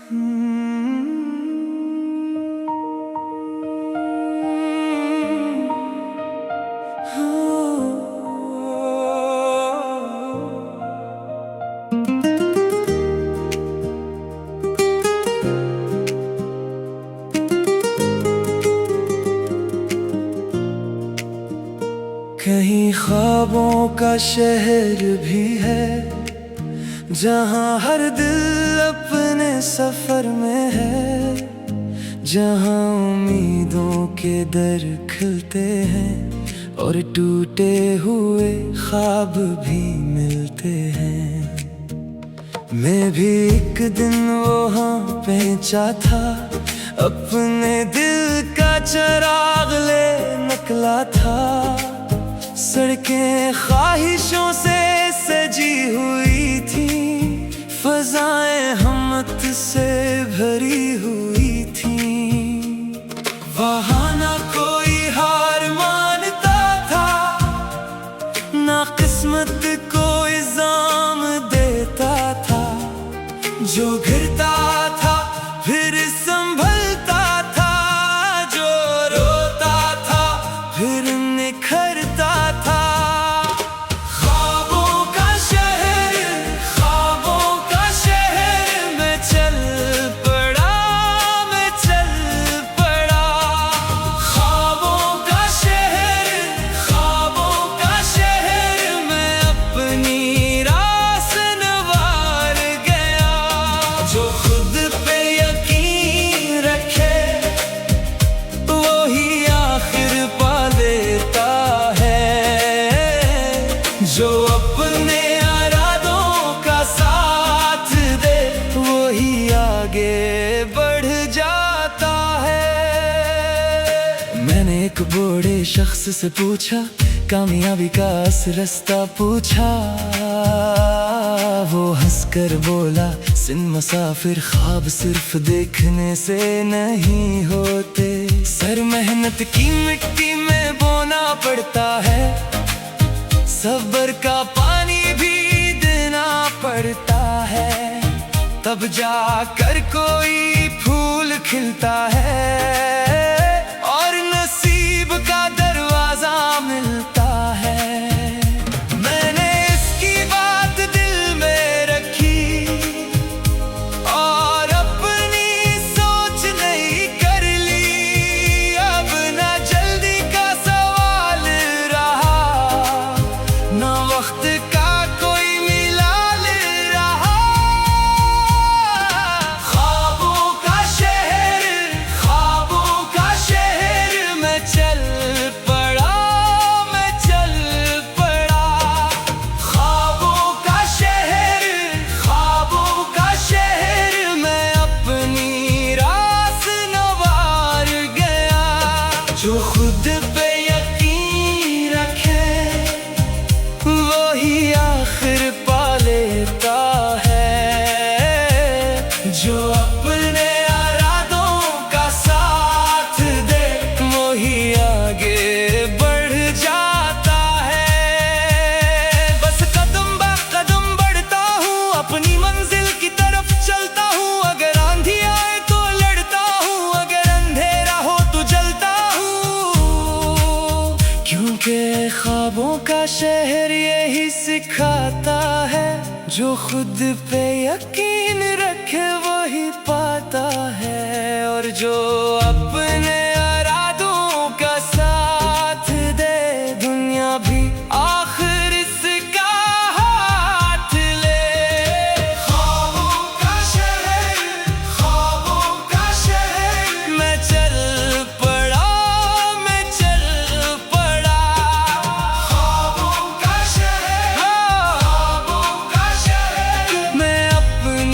कहीं ख्वाबों का शहर भी है जहाँ हर दिल अपने सफर में है, जहाँ उम्मीदों के दर खिलते हैं और टूटे हुए ख्वाब भी मिलते हैं। मैं भी एक दिन वहाँ पहुँचा था, अपने दिल का चिराग ले निकला था। सड़कें ख्वाहिशों से सजी हुई थी, फ़ज़ाएं हिम्मत से भरी हुई थी। वहाँ ना कोई हार मानता था, ना किस्मत को इल्ज़ाम देता था। जो गिरता था फिर संभलता था, जो रोता था फिर निखरता था। ख्वाबों का शहर, ख्वाबों का शहर में चल पड़ा, मैं चल पड़ा। ख्वाबों का शहर, ख्वाबों का शहर में अपनी रास नवार गया। जो खुद पे यकीन रखे वही आखिर पा लेता है, जो अपने इरादों का साथ दे वही आगे बढ़ जाता है। मैंने एक बूढ़े शख्स से पूछा, कामयाबी का रास्ता पूछा। वो हंसकर बोला, सिंध मुसाफिर ख्वाब सिर्फ देखने से नहीं होते। सर मेहनत की मिट्टी में बोना पड़ता है, सब्र का पानी भी देना पड़ता है। तब जाकर कोई फूल खिलता है और नसीब का दरवाजा मिलता है। मैंने इसकी बात दिल में रखी और अपनी सोच नहीं कर ली। अब ना जल्दी का सवाल रहा, ना वक्त का कोई मिलाल रहा। ख्वाबों का शहर, ख्वाबों का शहर में चल पड़ा, मैं चल पड़ा। ख्वाबों का शहर, ख्वाबों का शहर में अपनी रास नवार गया। जो खुद पे यकीन रखे वही आखिर पा लेता है, जो अपने इरादों का साथ दे वही आगे बढ़ जाता है। बस कदम ब कदम बढ़ता हूँ, अपनी मंजिल की तरफ चलता हूँ। अगर आंधी आए तो लड़ता हूँ, अगर अंधेरा हो तो जलता हूँ। क्योंकि ख्वाबों का शहर यही सिखाता है, जो खुद पे यकीन रखे वही पाता है। और जो अपने इरादों का साथ दे दुनिया भी आखिर इसका हाथ ले। ख्वाबों का शहर, ख्वाबों का शहर मैं चल पड़ा, मैं चल पड़ा। ख्वाबों का शहर, ख्वाबों का शहर मैं अपनी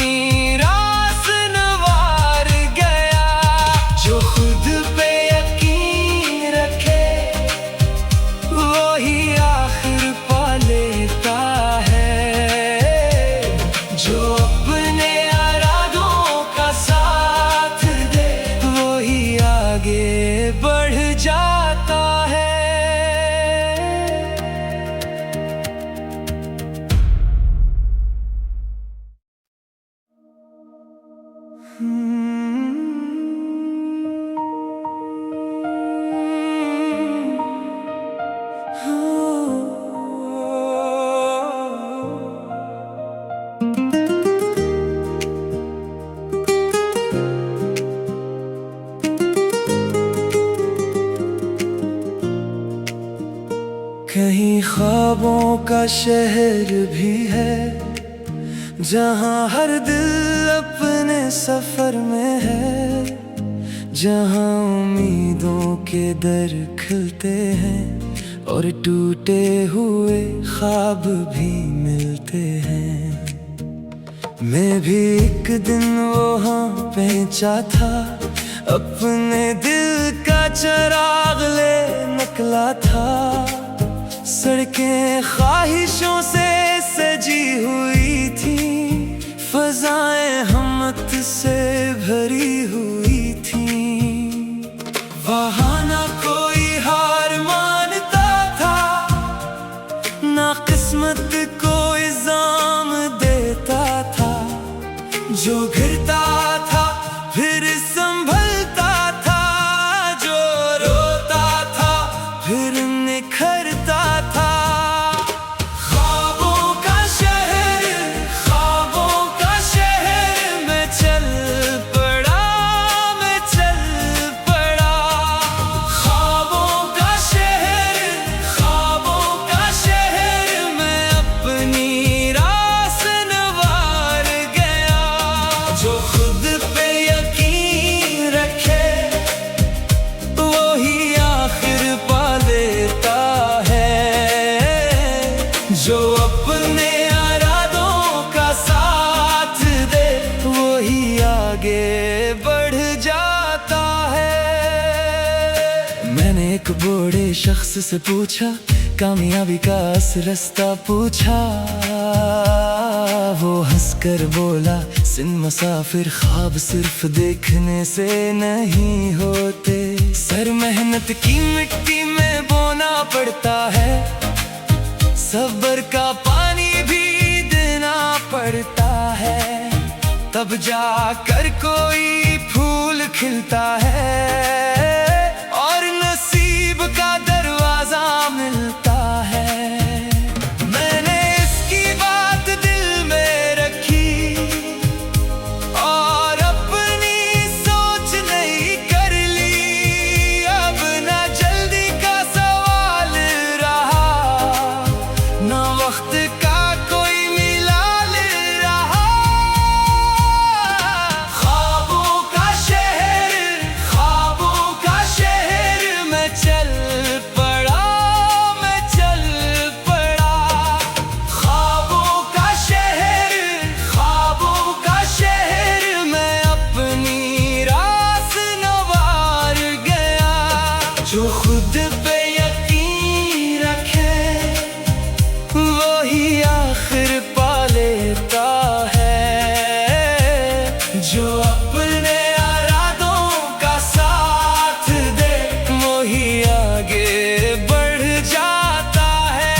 कहीं ख्वाबों का शहर भी है जहाँ हर दिल अपने सफर में है, जहाँ उम्मीदों के दर खिलते हैं और टूटे हुए ख्वाब भी मिलते हैं। मैं भी एक दिन वहाँ पहुँचा था, अपने दिल का चिराग ले निकला था। सड़कें ख्वाहिशों से सजी हुई थी, फज़ाएं हिम्मत से भरी हुई थी। वहाँ ना कोई हार मानता था, ना किस्मत को इल्ज़ाम देता था। जो गिरता था फिर संभलता था, जो रोता था फिर निखरता था। ख्वाबों का शहर, ख्वाबों का शहर में चल पड़ा, मैं चल पड़ा। ख्वाबों का शहर, ख्वाबों का शहर में अपनी रास नवार गया। जो खुद पे यकीन रखे वही आखिर पा लेता है, जो अपने इरादों का साथ दे वही आगे बढ़ जाता है। मैंने एक बूढ़े शख्स से पूछा, कामयाबी का रास्ता पूछा। वो हंसकर बोला, सिंध मुसाफिर ख्वाब सिर्फ देखने से नहीं होते। सर मेहनत की मिट्टी में बोना पड़ता है, सब्र का पानी भी देना पड़ता है। तब जाकर कोई फूल खिलता है और नसीब का दरवाजा मिलता है। मैंने इसकी बात दिल में रखी और अपनी सोच नहीं कर ली। अब ना जल्दी का सवाल रहा, ना वक्त का कोई मिलाल रहा। ख्वाबों का शहर, ख्वाबों का शहर में चल पड़ा, मैं चल पड़ा। ख्वाबों का शहर, ख्वाबों का शहर में अपनी रास नवार गया। जो खुद पे यकीन रखे वही आखिर पा लेता है, जो अपने इरादों का साथ दे वही आगे बढ़ जाता है।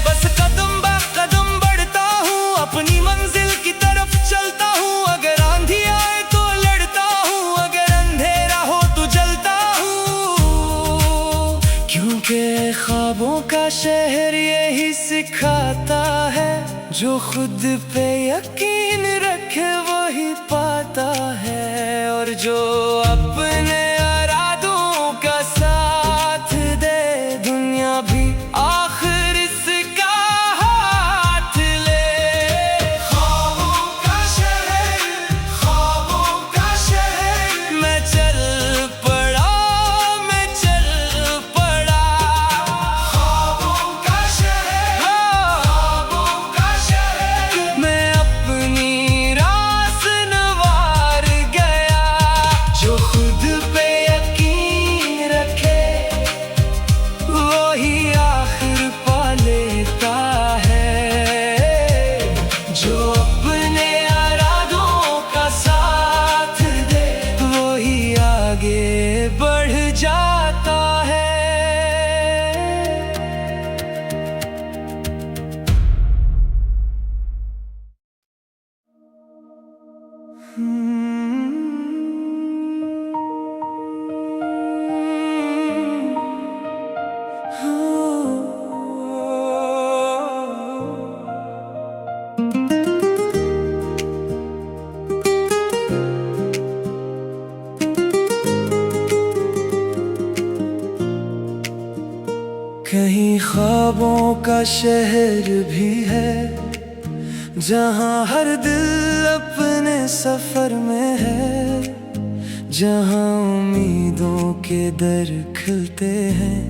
बस कदम बा कदम बढ़ता हूँ, अपनी मंजिल की तरफ चलता हूँ। अगर आंधी आए तो लड़ता हूँ, अगर अंधेरा हो तो जलता हूँ। क्योंकि ख्वाबों का शहर यही सिखाता है, जो खुद पे यकीन रखे वही पाता है। और जो अपने इरादों का साथ दे दुनिया भी आखिर इसका हाथ ले। ख्वाबों का शहर, ख्वाबों का शहर मैं चल पड़ा, मैं चल पड़ा। ख्वाबों का शहर, ख्वाबों का शहर मैं अपनी रास नवार गया। जो कहीं ख्वाबों का शहर भी है जहाँ हर दिल अपने सफर में है, जहाँ उम्मीदों के दर खिलते हैं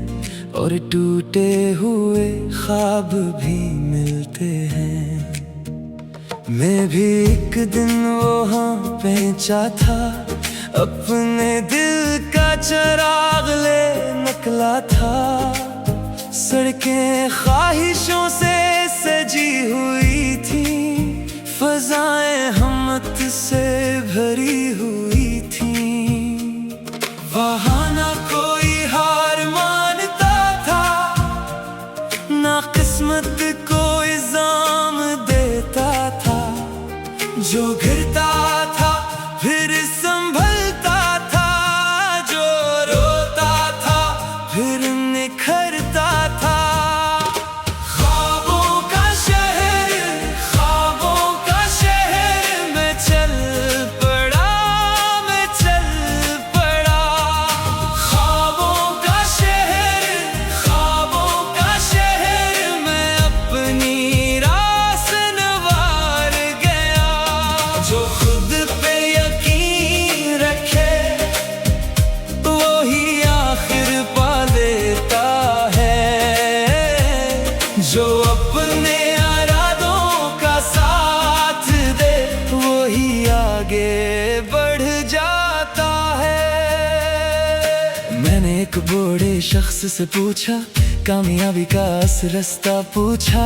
और टूटे हुए ख्वाब भी मिलते हैं। मैं भी एक दिन वहाँ पहुँचा था, अपने दिल का चिराग ले निकला था। सड़कें ख्वाहिशों से सजी हुई थी, फजाएं हिम्मत से भरी हुई थी। वहाँ ना कोई हार मानता था, ना किस्मत को इल्जाम देता था। जो गिरता था फिर संभलता था, जो रोता था फिर निखरता था। ख्वाबों का शहर, ख्वाबों का शहर में चल पड़ा, मैं चल पड़ा। ख्वाबों का शहर, ख्वाबों का शहर में अपनी रास नवार गया। जो खुद पे यकीन रखे वही आखिर पा लेता है, जो अपने इरादों का साथ दे वही आगे बढ़ जाता है। मैंने एक बूढ़े शख्स से पूछा, कामयाबी का रास्ता पूछा।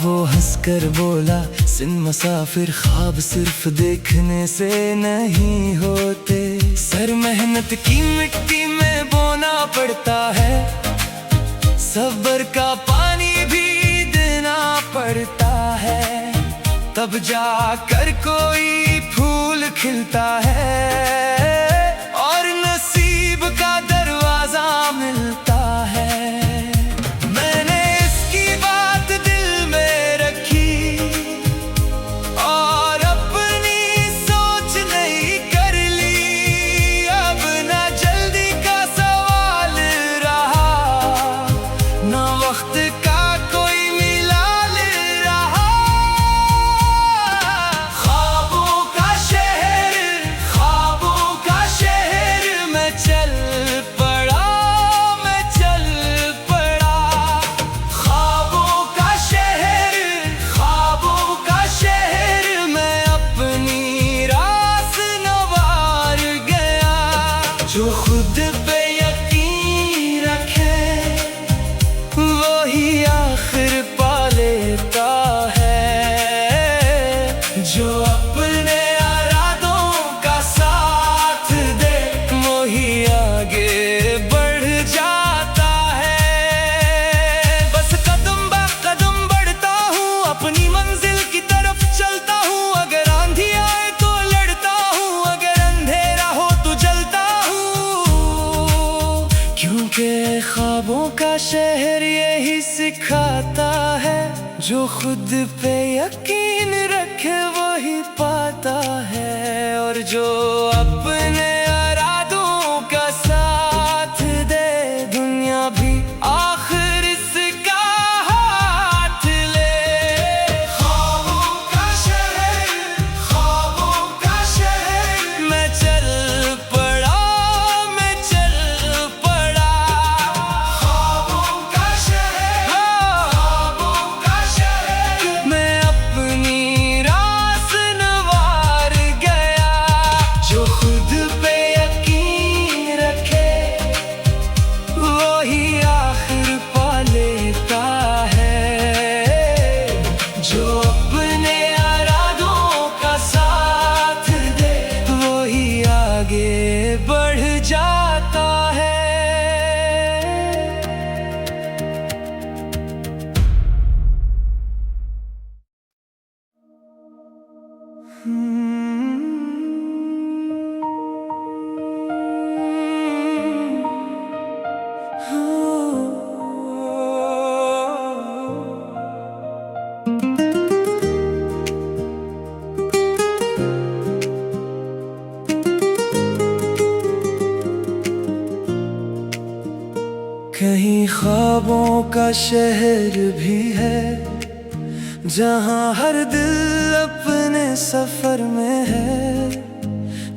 वो हंसकर बोला, सिंध मुसाफिर ख्वाब सिर्फ देखने से नहीं होते, सर मेहनत की मिट्टी में बोना पड़ता है। सब्र का पानी भी देना पड़ता है, तब जाकर कोई फूल खिलता है और नसीब का दरवाजा मिलता है। मैंने इसकी बात दिल में रखी और अपनी सोच नहीं कर ली। अब ना जल्दी का सवाल रहा, ना वक्त का कोई मिलाल रहा। ख्वाबों का शहर, ख्वाबों का शहर में चल पड़ा, मैं चल पड़ा। ख्वाबों का शहर, ख्वाबों का शहर में अपनी रास नवार गया। जो खुद पे यकीन रखे वही आखिर पा लेता है, जो अपने इरादों का साथ दे वही आगे बढ़ जाता है। बस कदम ब कदम बढ़ता हूँ, अपनी मंजिल की तरफ चलता हूँ। अगर आंधी आए तो लड़ता हूँ, अगर अंधेरा हो तो जलता हूँ। क्योंकि ख्वाबों का शहर यही सिखाता है, जो खुद पे यकीन रखे वही पाता है। और जो अपने इरादों का साथ दे दुनिया भी आखिर इसका हाथ ले। ख्वाबों का शहर, ख्वाबों का शहर मैं चल पड़ा, मैं चल पड़ा। ख्वाबों का शहर, ख्वाबों का शहर मैं अपनी रास नवार गया। कहीं ख्वाबों का शहर भी है जहाँ हर दिल अपने सफर में है,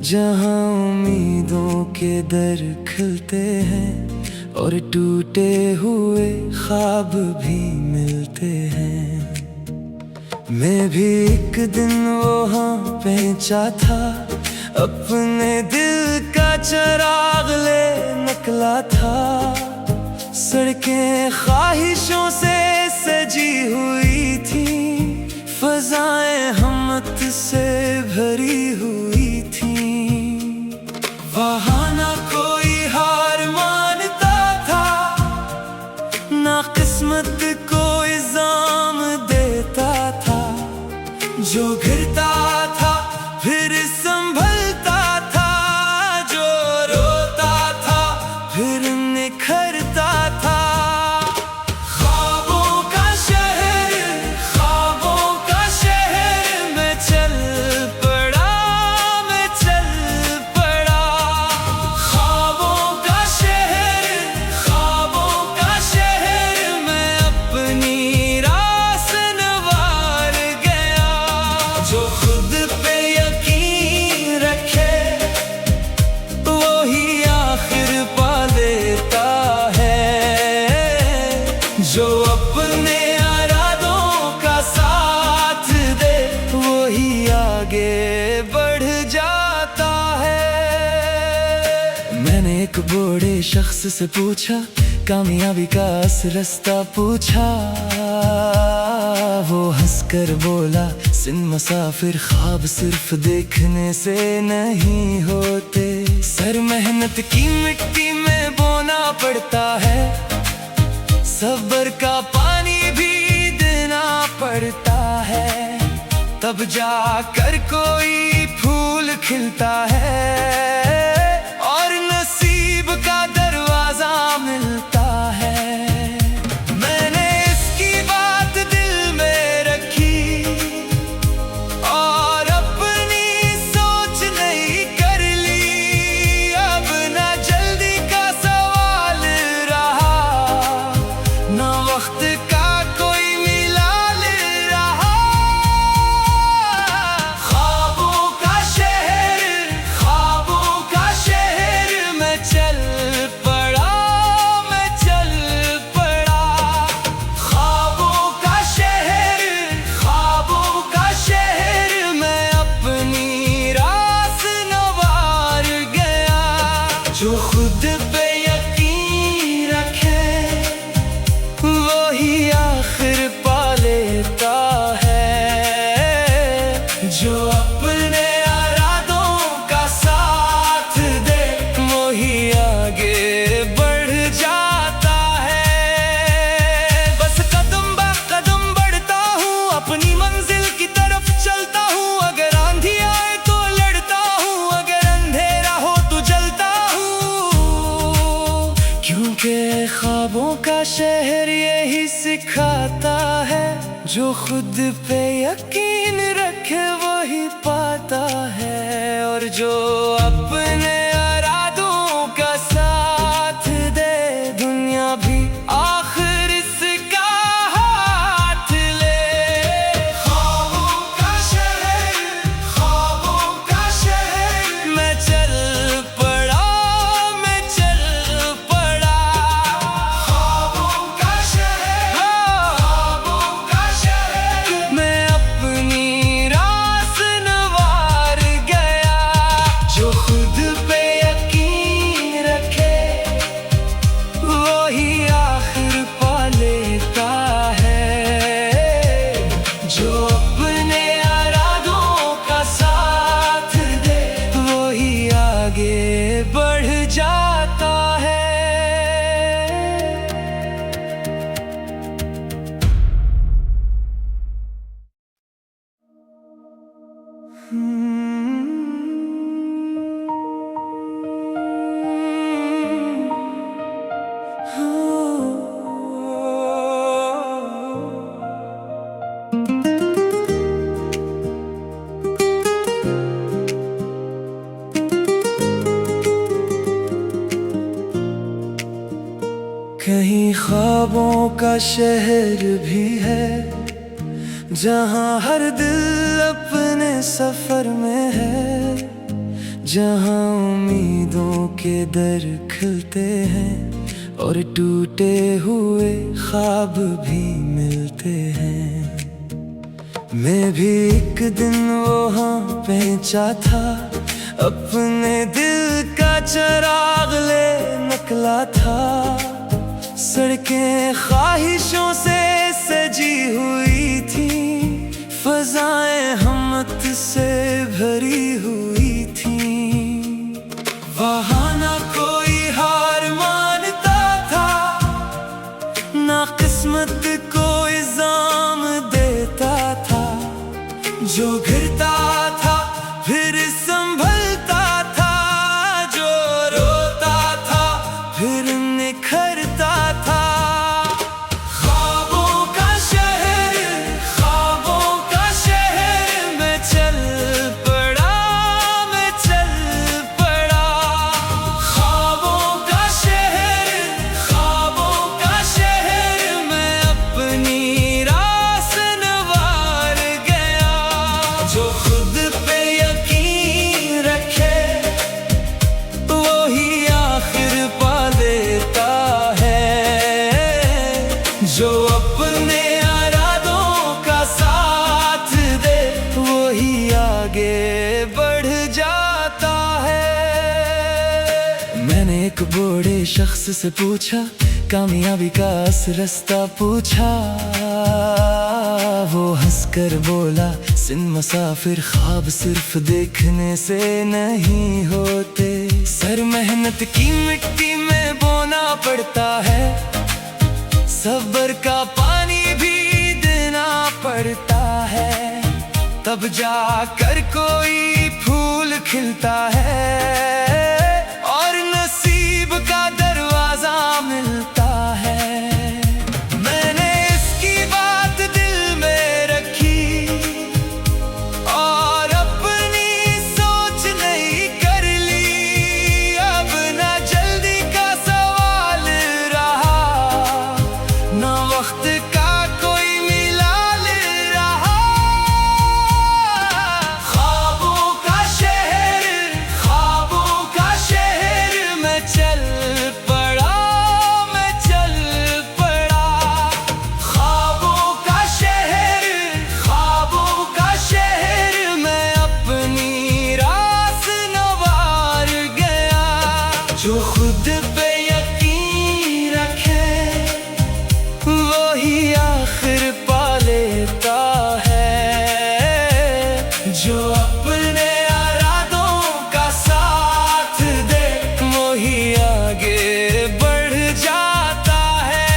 जहाँ उम्मीदों के दर खिलते हैं और टूटे हुए ख्वाब भी मिलते हैं। मैं भी एक दिन वहाँ पहुँचा था, अपने दिल का चिराग ले निकला था। सड़कें ख्वाहिशों से सजी हुई थी, फज़ाएं हिम्मत से भरी हुई थी। वहाँ ना कोई हार मानता था, ना किस्मत को इल्ज़ाम देता था। जो गिरता था फिर संभलता था, जो रोता था फिर निखरता था। ख्वाबों का शहर, ख्वाबों का शहर में चल पड़ा, मैं चल पड़ा। ख्वाबों का शहर, ख्वाबों का शहर में अपनी राह संवार गया। जो खुद पे यकीन रखे वही आखिर पा लेता है, जो अपने इरादों का साथ दे वही आगे बढ़ जाता है। मैंने एक बूढ़े शख्स से पूछा, कामयाबी का रास्ता पूछा। वो हंसकर बोला, सिंध मुसाफिर ख्वाब सिर्फ देखने से नहीं होते, सर मेहनत की मिट्टी में बोना पड़ता है। सब्र का पानी भी देना पड़ता है, तब जाकर कोई फूल खिलता है और नसीब का दरवाजा मिलता है। मैंने इसकी बात दिल में रखी और अपनी सोच नहीं कर ली। अब ना जल्दी का सवाल रहा, ना वक्त का कोई मिलाल रहा। ख्वाबों का शहर, ख्वाबों का शहर में चल पड़ा, मैं चल पड़ा। ख्वाबों का शहर, ख्वाबों का शहर में अपनी राह संवार गया। जो खुद पे यकीन रखे वही आखिर पा लेता है, जो अपने इरादों का साथ दे वही आगे बढ़ जाता है। बस कदम ब कदम बढ़ता हूँ, अपनी मंजिल की तरफ चलता हूँ। अगर आंधी आए तो लड़ता हूँ, अगर अंधेरा हो तो जलता हूँ। क्योंकि ख्वाबों का शहर यही सिखाता है, जो खुद पे यकीन रखे वही पाता है। और जो अपने इरादों का साथ दे दुनिया भी आखिर इसका हाथ ले। ख्वाबों का शहर, ख्वाबों का शहर मैं चल पड़ा, मैं चल पड़ा। ख्वाबों का शहर, ख्वाबों का शहर मैं कहीं ख्वाबों का शहर भी है जहाँ हर दिल अपने सफर में है, जहाँ उम्मीदों के दर खिलते हैं और टूटे हुए ख्वाब भी मिलते हैं। मैं भी एक दिन वहाँ पहुँचा था, अपने दिल का चिराग ले निकला था। सड़कें ख्वाहिशों से सजी हुई थी, फजाएं हिम्मत से भरी हुई थी। वहाँ ना कोई हार मानता था, ना किस्मत को इल्जाम देता था। जो गिरता था फिर संभलता था, जो रोता था फिर निखरता था। ख्वाबों का शहर, ख्वाबों का शहर में चल पड़ा, मैं चल पड़ा। ख्वाबों का शहर, ख्वाबों का शहर में अपनी रास नवार गया। जो खुद पे यकीन रखे वही आखिर पा लेता है। जो अपने इरादों का साथ दे वही आगे बढ़ जाता है। मैंने एक बूढ़े शख्स से पूछा, कामयाबी का रास्ता पूछा। वो हंसकर बोला, सिंध मुसाफिर ख्वाब सिर्फ देखने से नहीं होते। सर मेहनत की मिट्टी में बोना पड़ता है, सब्र का पानी भी देना पड़ता है। तब जाकर कोई फूल खिलता है और नसीब का दरवाजा मिलता है। मैंने इसकी बात दिल में रखी और अपनी सोच नई कर ली। अब ना जल्दी का सवाल रहा, ना वक्त का कोई मिलाल रहा। ख्वाबों का शहर, ख्वाबों का शहर में चल पड़ा, मैं चल पड़ा। ख्वाबों का शहर, ख्वाबों का शहर में अपनी रास नवार गया। जो खुद पे यकीन रखे वही आखिर पा लेता है। जो अपने इरादों का साथ दे वही आगे बढ़ जाता है।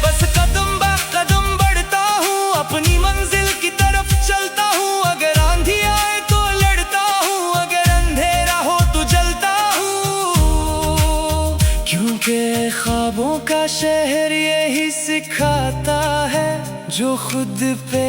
बस कदम बा कदम बढ़ता हूँ, अपनी मंजिल की तरफ चलता हूँ। अगर आंधी आए तो लड़ता हूँ, अगर अंधेरा हो तो जलता हूँ। क्योंकि ख्वाबों का शहर यही सिखाता है, जो खुद पे